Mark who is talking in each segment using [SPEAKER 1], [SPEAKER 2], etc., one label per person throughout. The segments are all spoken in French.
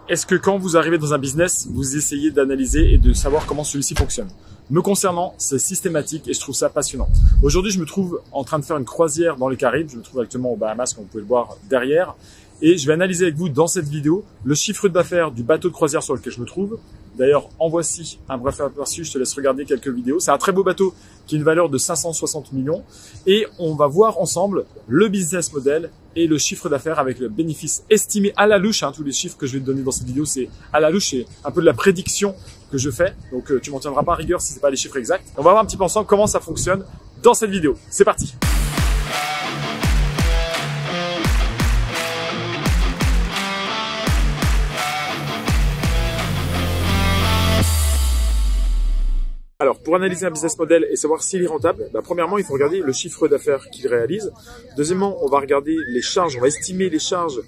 [SPEAKER 1] Est-ce que quand vous arrivez dans un business, vous essayez d'analyser et de savoir comment celui-ci fonctionne? Me concernant, c'est systématique et je trouve ça passionnant. Aujourd'hui, je me trouve en train de faire une croisière dans les Caraïbes. Je me trouve actuellement aux Bahamas, comme vous pouvez le voir derrière. Et je vais analyser avec vous dans cette vidéo le chiffre d'affaires du bateau de croisière sur lequel je me trouve. D'ailleurs, en voici un bref aperçu. Je te laisse regarder quelques vidéos. C'est un très beau bateau qui a une valeur de 560 millions. Et on va voir ensemble le business model et le chiffre d'affaires avec le bénéfice estimé à la louche. Tous les chiffres que je vais te donner dans cette vidéo, c'est à la louche. C'est un peu de la prédiction que je fais. Donc, tu m'en tiendras pas à rigueur si c'est pas les chiffres exacts. On va voir un petit peu ensemble comment ça fonctionne dans cette vidéo. C'est parti! Alors, pour analyser un business model et savoir s'il est rentable, premièrement, il faut regarder le chiffre d'affaires qu'il réalise. Deuxièmement, on va regarder les charges, on va estimer les charges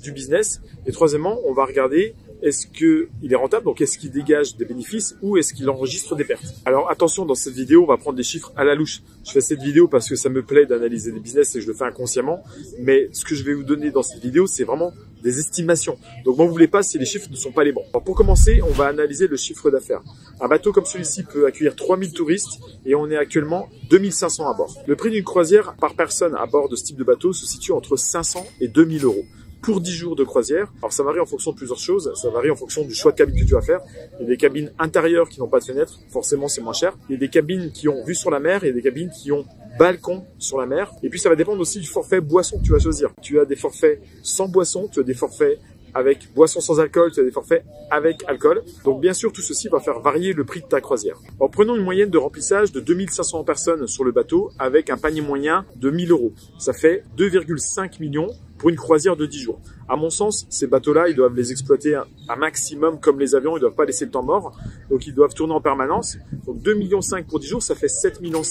[SPEAKER 1] du business. Et troisièmement, on va regarder est-ce qu'il est rentable, donc est-ce qu'il dégage des bénéfices ou est-ce qu'il enregistre des pertes. Alors attention, dans cette vidéo, on va prendre des chiffres à la louche. Je fais cette vidéo parce que ça me plaît d'analyser des business et je le fais inconsciemment. Mais ce que je vais vous donner dans cette vidéo, c'est vraiment des estimations. Donc m'en voulez pas si les chiffres ne sont pas les bons. Alors, pour commencer, on va analyser le chiffre d'affaires. Un bateau comme celui-ci peut accueillir 3000 touristes et on est actuellement 2500 à bord. Le prix d'une croisière par personne à bord de ce type de bateau se situe entre 500 et 2000 euros. Pour 10 jours de croisière. Alors ça varie en fonction de plusieurs choses, ça varie en fonction du choix de cabine que tu vas faire. Il y a des cabines intérieures qui n'ont pas de fenêtre, forcément c'est moins cher. Il y a des cabines qui ont vue sur la mer, il y a des cabines qui ont balcon sur la mer. Et puis ça va dépendre aussi du forfait boisson que tu vas choisir. Tu as des forfaits sans boisson, tu as des forfaits avec boisson sans alcool, tu as des forfaits avec alcool. Donc bien sûr, tout ceci va faire varier le prix de ta croisière. Alors prenons une moyenne de remplissage de 2500 personnes sur le bateau avec un panier moyen de 1000 euros. Ça fait 2,5 millions pour une croisière de 10 jours. À mon sens, ces bateaux-là, ils doivent les exploiter un maximum comme les avions, ils doivent pas laisser le temps mort. Donc ils doivent tourner en permanence. Donc 2,5 millions pour 10 jours, ça fait 7,5 millions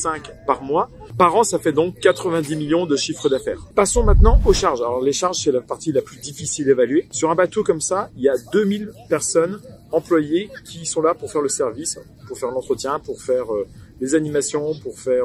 [SPEAKER 1] par mois. Par an, ça fait donc 90 millions de chiffre d'affaires. Passons maintenant aux charges. Alors les charges, c'est la partie la plus difficile à évaluer. Sur un bateau comme ça, il y a 2000 personnes employés qui sont là pour faire le service, pour faire l'entretien, pour faire les animations, pour faire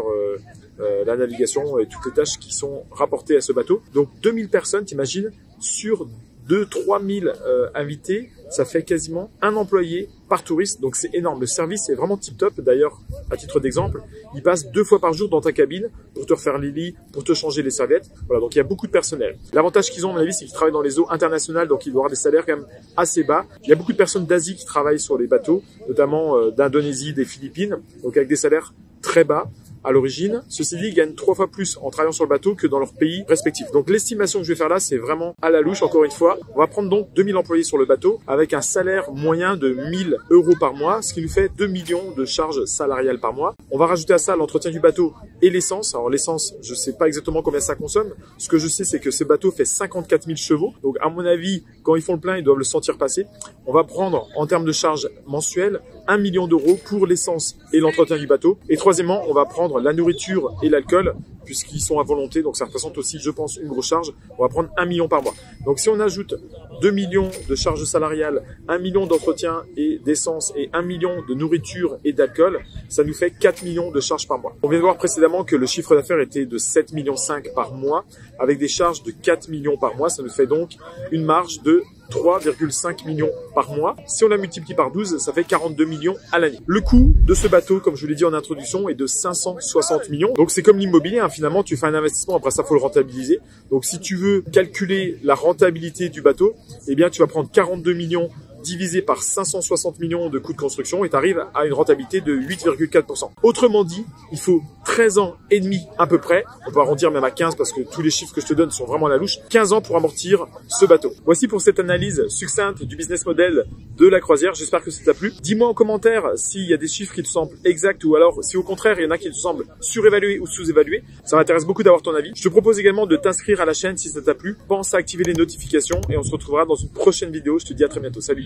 [SPEAKER 1] la navigation et toutes les tâches qui sont rapportées à ce bateau. Donc 2000 personnes, t'imagines, sur 2-3 000 invités, ça fait quasiment un employé par touriste, donc c'est énorme. Le service est vraiment tip top. D'ailleurs, à titre d'exemple, ils passent 2 fois par jour dans ta cabine pour te refaire les lits, pour te changer les serviettes. Voilà, donc il y a beaucoup de personnel. L'avantage qu'ils ont, à mon avis, c'est qu'ils travaillent dans les eaux internationales, donc ils doivent avoir des salaires quand même assez bas. Il y a beaucoup de personnes d'Asie qui travaillent sur les bateaux, notamment d'Indonésie, des Philippines, donc avec des salaires très bas à l'origine. Ceci dit, ils gagnent 3 fois plus en travaillant sur le bateau que dans leur pays respectifs. Donc l'estimation que je vais faire là, c'est vraiment à la louche, encore une fois. On va prendre donc 2000 employés sur le bateau avec un salaire moyen de 1000 euros par mois, ce qui nous fait 2 millions de charges salariales par mois. On va rajouter à ça l'entretien du bateau et l'essence. Alors l'essence, je sais pas exactement combien ça consomme. Ce que je sais, c'est que ce bateau fait 54 000 chevaux. Donc à mon avis, quand ils font le plein, ils doivent le sentir passer. On va prendre en termes de charges mensuelles 1 million d'euros pour l'essence et l'entretien du bateau. Et troisièmement, on va prendre la nourriture et l'alcool, puisqu'ils sont à volonté, donc ça représente aussi, je pense, une grosse charge. On va prendre 1 million par mois. Donc si on ajoute 2 millions de charges salariales, 1 million d'entretien et d'essence et 1 million de nourriture et d'alcool, ça nous fait 4 millions de charges par mois. On vient de voir précédemment que le chiffre d'affaires était de 7,5 millions par mois, avec des charges de 4 millions par mois. Ça nous fait donc une marge de 3,5 millions par mois. Si on la multiplie par 12, ça fait 42 millions à l'année. Le coût de ce bateau, comme je vous l'ai dit en introduction, est de 560 millions. Donc c'est comme l'immobilier, finalement tu fais un investissement, après ça faut le rentabiliser. Donc si tu veux calculer la rentabilité du bateau, eh bien tu vas prendre 42 millions divisé par 560 millions de coûts de construction et tu arrives à une rentabilité de 8,4%. Autrement dit, il faut 13 ans et demi à peu près, on peut arrondir même à 15 parce que tous les chiffres que je te donne sont vraiment à la louche, 15 ans pour amortir ce bateau. Voici pour cette analyse succincte du business model de la croisière, j'espère que ça t'a plu. Dis-moi en commentaire s'il y a des chiffres qui te semblent exacts ou alors si au contraire il y en a qui te semblent surévalués ou sous-évalués. Ça m'intéresse beaucoup d'avoir ton avis. Je te propose également de t'inscrire à la chaîne si ça t'a plu. Pense à activer les notifications et on se retrouvera dans une prochaine vidéo. Je te dis à très bientôt. Salut!